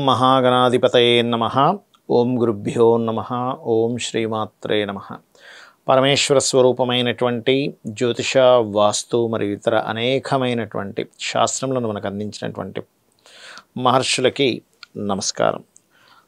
మహాగణాధిపతయే నమః. ఓం గురుభ్యో నమః. ఓం శ్రీమాత్రే నమః. పరమేశ్వర స్వరూపమైనటువంటి జ్యోతిష, వాస్తు మరియు ఇతర అనేకమైనటువంటి శాస్త్రములను మనకు అందించినటువంటి మహర్షులకి నమస్కారం.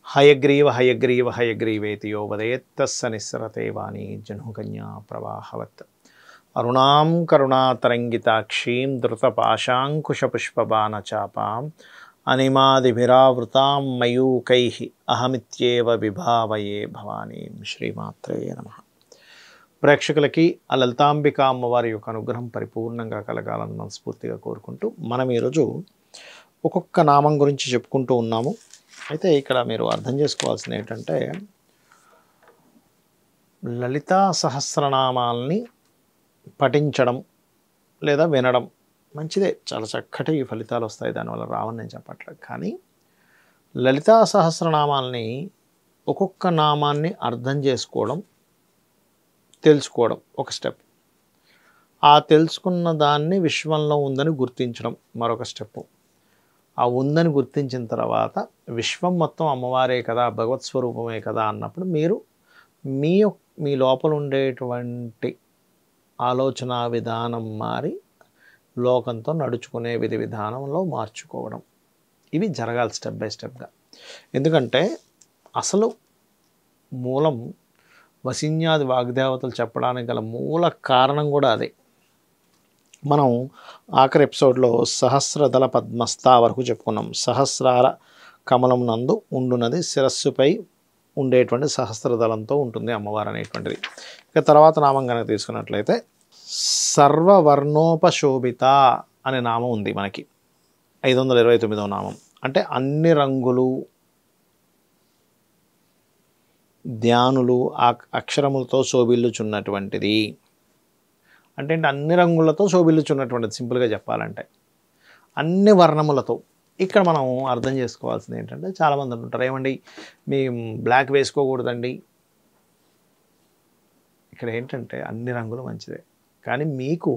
హయగ్రీవ హయగ్రీవ హయగ్రీవేతి యో వదేత్తస్స నిస్సరతే వాణి జహ్నుకన్యా ప్రవాహవత్. అరుణాం కరుణాతరంగితాక్షీం ధృతపాశాంకుశపుష్పబాణచాపాం అనిమాదిభిరావృతాం మయూకైః అహమిత్యేవ విభావయే భవానీం. శ్రీమాత్రే నమః. ప్రేక్షకులకి ఆ లలితాంబిక అమ్మవారి యొక్క అనుగ్రహం పరిపూర్ణంగా కలగాలని మనస్ఫూర్తిగా కోరుకుంటూ మనం ఈరోజు ఒక్కొక్క నామం గురించి చెప్పుకుంటూ ఉన్నాము. అయితే ఇక్కడ మీరు అర్థం చేసుకోవాల్సింది ఏంటంటే, లలితా సహస్రనామాల్ని పఠించడం లేదా వినడం మంచిదే, చాలా చక్కటి ఫలితాలు వస్తాయి, దానివల్ల రావని నేను చెప్పట్లేదు. కానీ లలితా సహస్రనామాల్ని ఒక్కొక్క నామాన్ని అర్థం చేసుకోవడం, తెలుసుకోవడం ఒక స్టెప్. ఆ తెలుసుకున్న దాన్ని విశ్వంలో ఉందని గుర్తించడం మరొక స్టెప్. ఆ ఉందని గుర్తించిన తర్వాత విశ్వం మొత్తం అమ్మవారే కదా, భగవత్ స్వరూపమే కదా అన్నప్పుడు మీరు మీ లోపల ఉండేటువంటి ఆలోచన విధానం మారి లోకంతో నడుచుకునే విధి విధానంలో మార్చుకోవడం, ఇవి జరగాలి స్టెప్ బై స్టెప్గా. ఎందుకంటే అసలు మూలం వసిన్యాది వాగ్దేవతలు చెప్పడానికి గల మూల కారణం కూడా అదే. మనం ఆఖరి ఎపిసోడ్లో సహస్రదళ పద్మస్థ వరకు చెప్పుకున్నాం. సహస్రార కమలం నందు ఉండునది, శిరస్సుపై ఉండేటువంటి సహస్రదళంతో ఉంటుంది అమ్మవారు అనేటువంటిది. ఇక తర్వాత నామం కనుక తీసుకున్నట్లయితే సర్వవర్ణోపశోభిత అనే నామం ఉంది మనకి, 529వ నామం. అంటే అన్ని రంగులు, ధ్యానులు, అక్షరములతో శోభిల్లుచున్నటువంటిది. అంటే అన్ని రంగులతో శోభిల్లుచున్నటువంటిది. సింపుల్గా చెప్పాలంటే అన్ని వర్ణములతో. ఇక్కడ మనం అర్థం చేసుకోవాల్సింది ఏంటంటే, చాలామంది అంటుంటారు, ఏమండి మీ బ్లాక్ వేసుకోకూడదండి. ఇక్కడ ఏంటంటే అన్ని రంగులు మంచిదే, కానీ మీకు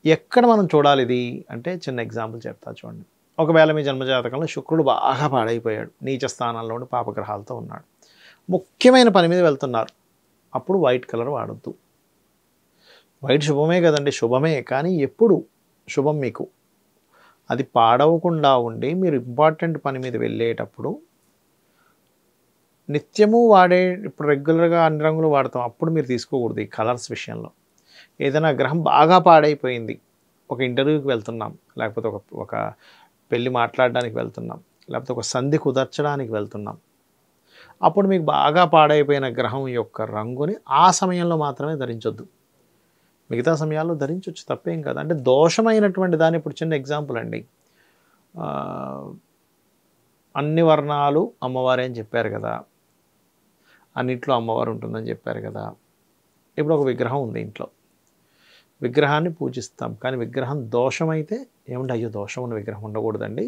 ఎక్కడ మనం చూడాలి ఇది అంటే, చిన్న ఎగ్జాంపుల్ చెప్తా చూడండి. ఒకవేళ మీ జన్మజాతకంలో శుక్రుడు బాగా పాడైపోయాడు, నీచ స్థానాల్లోని పాపగ్రహాలతో ఉన్నాడు, ముఖ్యమైన పని మీద వెళ్తున్నారు, అప్పుడు వైట్ కలర్ వాడద్దు. వైట్ శుభమే కదండి, శుభమే, కానీ ఎప్పుడు శుభం మీకు అది పాడవకుండా ఉండి మీరు ఇంపార్టెంట్ పని మీద వెళ్ళేటప్పుడు నిత్యము వాడే, ఇప్పుడు రెగ్యులర్గా అన్ని రంగులు వాడతాం, అప్పుడు మీరు తీసుకోకూడదు ఈ కలర్స్ విషయంలో. ఏదైనా గ్రహం బాగా పాడైపోయింది, ఒక ఇంటర్వ్యూకి వెళ్తున్నాం, లేకపోతే ఒక పెళ్ళి మాట్లాడడానికి వెళ్తున్నాం, లేకపోతే ఒక సంధి కుదర్చడానికి వెళ్తున్నాం, అప్పుడు మీకు బాగా పాడైపోయిన గ్రహం యొక్క రంగుని ఆ సమయంలో మాత్రమే ధరించొద్దు. మిగతా సమయాల్లో ధరించవచ్చు, తప్పేం కాదు. అంటే దోషమైనటువంటి దాన్ని, ఇప్పుడు చిన్న ఎగ్జాంపుల్ అండి, అన్ని వర్ణాలు అమ్మవారే అని చెప్పారు కదా, అన్నింట్లో అమ్మవారు ఉంటుందని చెప్పారు కదా. ఇప్పుడు ఒక విగ్రహం ఉంది ఇంట్లో, విగ్రహాన్ని పూజిస్తాం, కానీ విగ్రహం దోషమైతే ఏమంటే, అయ్యో దోషం ఉన్న విగ్రహం ఉండకూడదండి,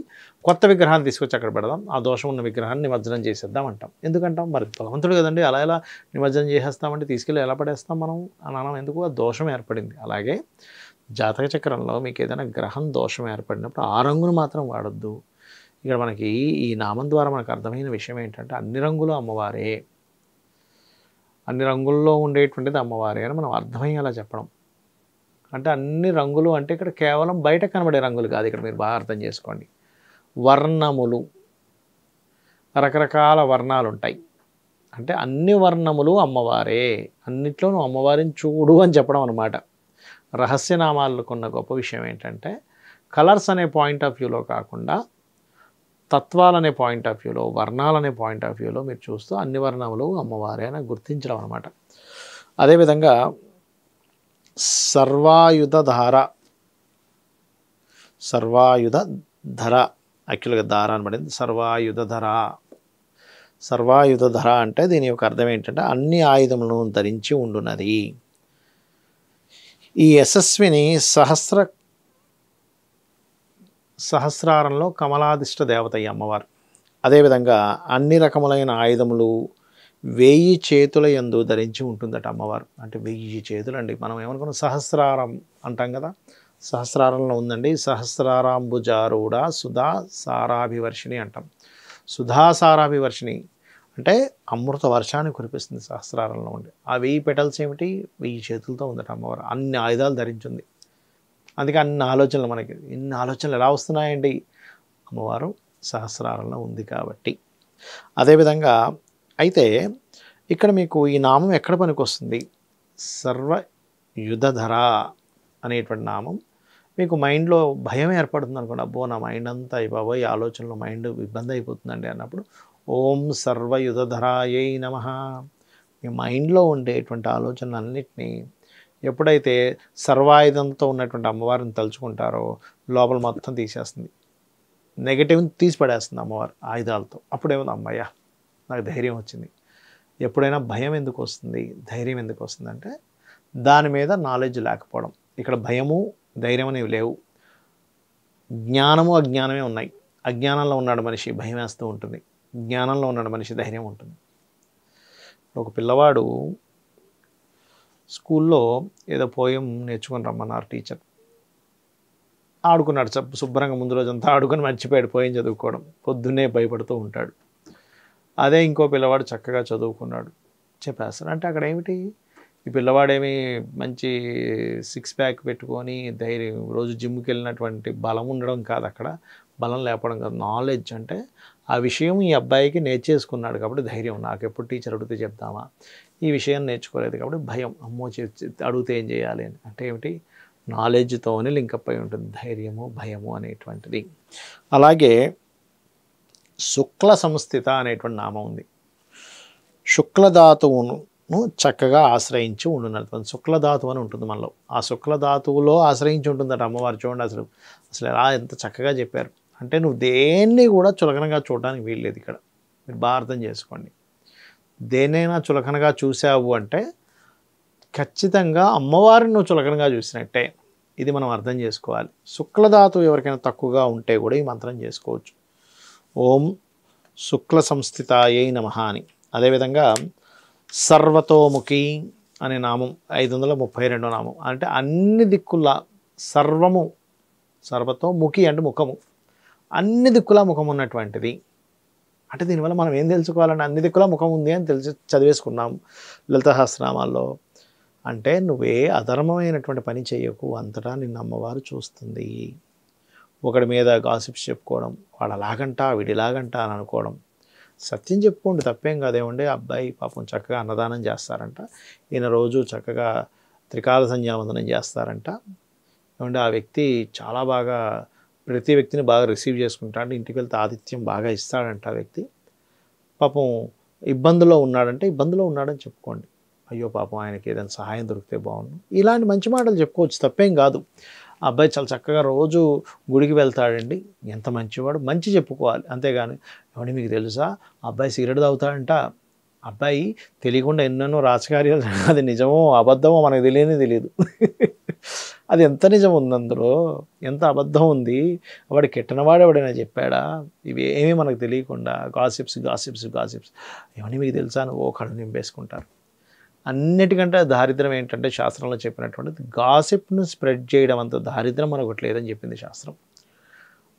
కొత్త విగ్రహాన్ని తీసుకొచ్చి అక్కడ పెడదాం, ఆ దోషం ఉన్న విగ్రహాన్ని నిమజ్జనం చేసేద్దాం అంటాం. ఎందుకంటాం? మరి భగవంతుడు కదండి, అలా ఎలా నిమజ్జనం చేసేస్తామంటే తీసుకెళ్ళి ఎలా పడేస్తాం మనం అని అనం. ఎందుకు? ఆ దోషం ఏర్పడింది. అలాగే జాతక చక్రంలో మీకు ఏదైనా గ్రహం దోషం ఏర్పడినప్పుడు ఆ రంగును మాత్రం వాడొద్దు. ఇక్కడ మనకి ఈ నామం ద్వారా మనకు అర్థమైన విషయం ఏంటంటే, అన్ని రంగులు అమ్మవారే, అన్ని రంగుల్లో ఉండేటువంటిది అమ్మవారే అని మనం అర్థమయ్యేలా చెప్పడం. అంటే అన్ని రంగులు అంటే ఇక్కడ కేవలం బయట కనబడే రంగులు కాదు, ఇక్కడ మీరు బాగా అర్థం చేసుకోండి. వర్ణములు, రకరకాల వర్ణాలు ఉంటాయి. అంటే అన్ని వర్ణములు అమ్మవారే, అన్నిట్లోనూ అమ్మవారిని చూడు అని చెప్పడం అనమాట. రహస్యనామాలకు ఉన్న గొప్ప విషయం ఏంటంటే, కలర్స్ అనే పాయింట్ ఆఫ్ వ్యూలో కాకుండా తత్వాలనే పాయింట్ ఆఫ్ వ్యూలో, వర్ణాలనే పాయింట్ ఆఫ్ వ్యూలో మీరు చూస్తూ అన్ని వర్ణములు అమ్మవారే అని గుర్తించడం అనమాట. అదేవిధంగా సర్వాయుధధార, సర్వాయుధధర, యాక్చువల్గా దార అని పడింది, సర్వాయుధధర. సర్వాయుధధర అంటే దీని యొక్క అర్థం ఏంటంటే, అన్ని ఆయుధములను ధరించి ఉండున్నది. ఈ యశస్విని సహస్రారంలో కమలాదిష్ట దేవత ఈ అమ్మవారు. అదేవిధంగా అన్ని రకములైన ఆయుధములు 1000 చేతుల యందు ధరించి ఉంటుందట అమ్మవారు. అంటే 1000 చేతులు అండి. మనం ఏమనుకున్నాం, సహస్రారం అంటాం కదా, సహస్రారంలో ఉందండి. సహస్రారాంబుజారూఢ సుధా సారాభివర్షిణి అంటాం. సుధాసారాభివర్షిణి అంటే అమృత వర్షాన్ని కురిపిస్తుంది సహస్రారంలో ఉండి. ఆ 1000 పెటల్స్ ఏమిటి, 1000 చేతులతో ఉందట అమ్మవారు, అన్ని ఆయుధాలు ధరించింది. అందుకే అన్ని ఆలోచనలు, మనకి ఇన్ని ఆలోచనలు ఎలా వస్తున్నాయండి, అమ్మవారు సహస్రారంలో ఉంది కాబట్టి. అదేవిధంగా అయితే ఇక్కడ మీకు ఈ నామం ఎక్కడ పనికొస్తుంది, సర్వయుధధర అనేటువంటి నామం. మీకు మైండ్లో భయం ఏర్పడుతుంది అనుకోండి, అబ్బో నా మైండ్ అంతా అయిపోయి ఆలోచనలో మైండ్ ఇబ్బంది అయిపోతుందండి అన్నప్పుడు ఓం సర్వయుధధరాయై నమః. మీ మైండ్లో ఉండేటువంటి ఆలోచనలన్నింటినీ ఎప్పుడైతే సర్వాయుధంతో ఉన్నటువంటి అమ్మవారిని తలుచుకుంటారో లోపల మొత్తం తీసేస్తుంది, నెగటివ్ని తీసి పడేస్తుంది అమ్మవారు ఆయుధాలతో. అప్పుడేమో అమ్మయ్య నాకు ధైర్యం వచ్చింది. ఎప్పుడైనా భయం ఎందుకు వస్తుంది, ధైర్యం ఎందుకు వస్తుంది అంటే దాని మీద నాలెడ్జ్ లేకపోవడం. ఇక్కడ భయము ధైర్యం అనేవి లేవు, జ్ఞానము అజ్ఞానమే ఉన్నాయి. అజ్ఞానంలో ఉన్నాడు మనిషి భయం వేస్తూ ఉంటుంది, జ్ఞానంలో ఉన్నాడు మనిషి ధైర్యం ఉంటుంది. ఒక పిల్లవాడు స్కూల్లో ఏదో పోయం నేర్చుకొని రమ్మన్నారు టీచర్. ఆడుకున్నాడు శుభ్రంగా, ముందు రోజంతా ఆడుకొని మర్చిపోయాడు పోయం చదువుకోవడం, పొద్దున్నే భయపడుతూ ఉంటాడు. అదే ఇంకో పిల్లవాడు చక్కగా చదువుకున్నాడు, చెప్పేస్తాడు. అంటే అక్కడ ఏమిటి, ఈ పిల్లవాడేమి మంచి 6 ప్యాక్ పెట్టుకొని ధైర్యం రోజు జిమ్కి వెళ్ళినటువంటి బలం ఉండడం కాదు, అక్కడ బలం లేపడం కాదు, నాలెడ్జ్. అంటే ఆ విషయం ఈ అబ్బాయికి నేర్చేసుకున్నాడు కాబట్టి ధైర్యం. నాకు ఎప్పుడు టీచర్ అడిగితే చెప్తామా, ఈ విషయం నేర్చుకోలేదు కాబట్టి భయం, అమ్మో అడిగితే ఏం చేయాలి అని. అంటే ఏమిటి, నాలెడ్జ్తోనే లింకప్ అయి ఉంటుంది ధైర్యము భయము అనేటువంటిది. అలాగే శుక్ల సంస్థిత అనేటువంటి నామం ఉంది. శుక్లధాతువును చక్కగా ఆశ్రయించి ఉండున్నటువంటి శుక్లధాతువు అని ఉంటుంది మనలో. ఆ శుక్లధాతువులో ఆశ్రయించి ఉంటుందట అమ్మవారు. చూడండి అసలు ఎలా ఎంత చక్కగా చెప్పారు. అంటే నువ్వు దేన్ని కూడా చులకనగా చూడడానికి వీల్లేదు ఇక్కడ, మీరు బాగా అర్థం చేసుకోండి. దేనైనా చులకనగా చూసావు అంటే ఖచ్చితంగా అమ్మవారిని నువ్వు చులకనగా చూసినట్టే, ఇది మనం అర్థం చేసుకోవాలి. శుక్లధాతువు ఎవరికైనా తక్కువగా ఉంటే కూడా ఈ మంత్రం చేసుకోవచ్చు, ఓం శుక్ల సంస్థితాయై నమః అని. అదేవిధంగా సర్వతోముఖి అనే నామం 532 నామం. అంటే అన్ని దిక్కుల సర్వము, సర్వతోముఖి అంటే ముఖము, అన్ని దిక్కుల ముఖం ఉన్నటువంటిది. అంటే దీనివల్ల మనం ఏం తెలుసుకోవాలంటే అన్ని దిక్కుల ముఖం ఉంది అని చదివేసుకున్నాం లలిత సహస్రనామాల్లో. అంటే నువ్వే అధర్మమైనటువంటి పని చేయకు, అంతటా నిన్ను అమ్మవారు చూస్తుంది. ఒకడి మీద గాసిప్స్ చెప్పుకోవడం, వాడు అలాగంట వీడిలాగంట అని అనుకోవడం, సత్యం చెప్పుకోండి తప్పేం కాదేమండి. అబ్బాయి పాపం చక్కగా అన్నదానం చేస్తారంట, ఈయన రోజు చక్కగా త్రికాల సంధ్యావందనం చేస్తారంట, ఏమంటే ఆ వ్యక్తి చాలా బాగా ప్రతి వ్యక్తిని బాగా రిసీవ్ చేసుకుంటాడు, ఇంటికి వెళ్తే ఆతిథ్యం బాగా ఇస్తాడంట ఆ వ్యక్తి. పాపం ఇబ్బందులో ఉన్నాడంటే ఇబ్బందులో ఉన్నాడని చెప్పుకోండి, అయ్యో పాపం ఆయనకి ఏదైనా సహాయం దొరికితే బాగుండు, ఇలాంటి మంచి మాటలు చెప్పుకోవచ్చు, తప్పేం కాదు. ఆ అబ్బాయి చాలా చక్కగా రోజు గుడికి వెళ్తాడండి, ఎంత మంచివాడు, మంచి చెప్పుకోవాలి. అంతేగాని ఏమంటే మీకు తెలుసా అబ్బాయి సిగరెట్ తాగుతాడంట, అబ్బాయి తెలియకుండా ఎన్నెన్నో రాజకార్యాలు, అది నిజమో అబద్ధమో మనకు తెలియదు. అది ఎంత నిజం ఉంది అందులో, ఎంత అబద్ధం ఉంది, వాడు కెట్టనవాడు ఎవడైనా చెప్పాడా, ఇవి ఏమీ మనకు తెలియకుండా గాసిప్స్ ఏమని మీకు తెలుసా అని ఓ కళ్ళు నింపేసుకుంటారు. అన్నిటికంటే దారిద్రం ఏంటంటే శాస్త్రంలో చెప్పినటువంటిది గాసిప్ను స్ప్రెడ్ చేయడం, అంత దారిద్రం మనకొకటి లేదని చెప్పింది శాస్త్రం.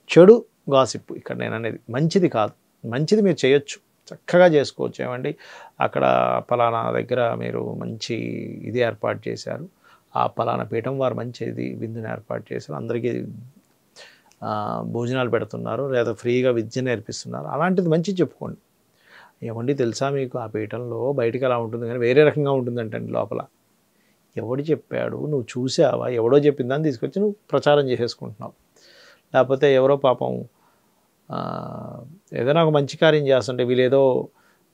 చెడు గాసిప్ ఇక్కడ నేను అనేది మంచిది కాదు, మంచిది మీరు చేయొచ్చు, చక్కగా చేసుకోవచ్చు. ఏమండి అక్కడ పలానా దగ్గర మీరు మంచి ఇది ఏర్పాటు చేశారు, ఆ పలానా పీఠం వారు మంచి ఇది విందుని ఏర్పాటు చేశారు, అందరికీ భోజనాలు పెడుతున్నారు, లేదా ఫ్రీగా విద్య నేర్పిస్తున్నారు, అలాంటిది మంచి చెప్పుకోండి. ఏమండి తెలుసా మీకు ఆ పీఠంలో బయటికి అలా ఉంటుంది కానీ వేరే రకంగా ఉంటుందంటండి లోపల, ఎవడు చెప్పాడు, నువ్వు చూసావా, ఎవడో చెప్పిందని తీసుకొచ్చి నువ్వు ప్రచారం చేసేసుకుంటున్నావు. లేకపోతే ఎవరో పాపం ఏదైనా ఒక మంచి కార్యం చేస్తుంటే వీళ్ళేదో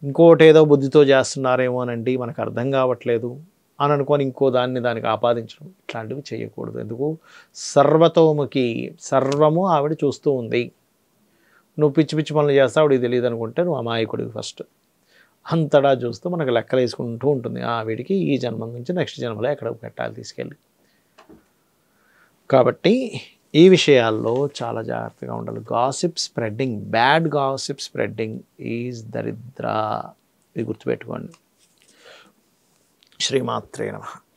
ఇంకోటేదో బుద్ధితో చేస్తున్నారేమోనండి మనకు అర్థం కావట్లేదు అని అనుకొని ఇంకో దానికి ఆపాదించడం, ఇట్లాంటివి చేయకూడదు. ఎందుకు, సర్వతోముఖి, సర్వము ఆవిడ చూస్తూ ఉంది. నువ్వు పిచ్చి పనులు చేస్తావు, ఆవిడికి తెలియదు అనుకుంటే నువ్వు అమాయకుడివి. ఫస్ట్ అంతటా చూస్తూ మనకు లెక్కలు వేసుకుంటూ ఉంటుంది, వీడికి ఈ జన్మ నుంచి నెక్స్ట్ జన్మలో ఎక్కడ పెట్టాలి తీసుకెళ్ళి. కాబట్టి ఈ విషయాల్లో చాలా జాగ్రత్తగా ఉండాలి. Gossip spreading, bad gossip spreading is దరిద్ర, ఇది గుర్తుపెట్టుకోండి. శ్రీమాత్రే నమః.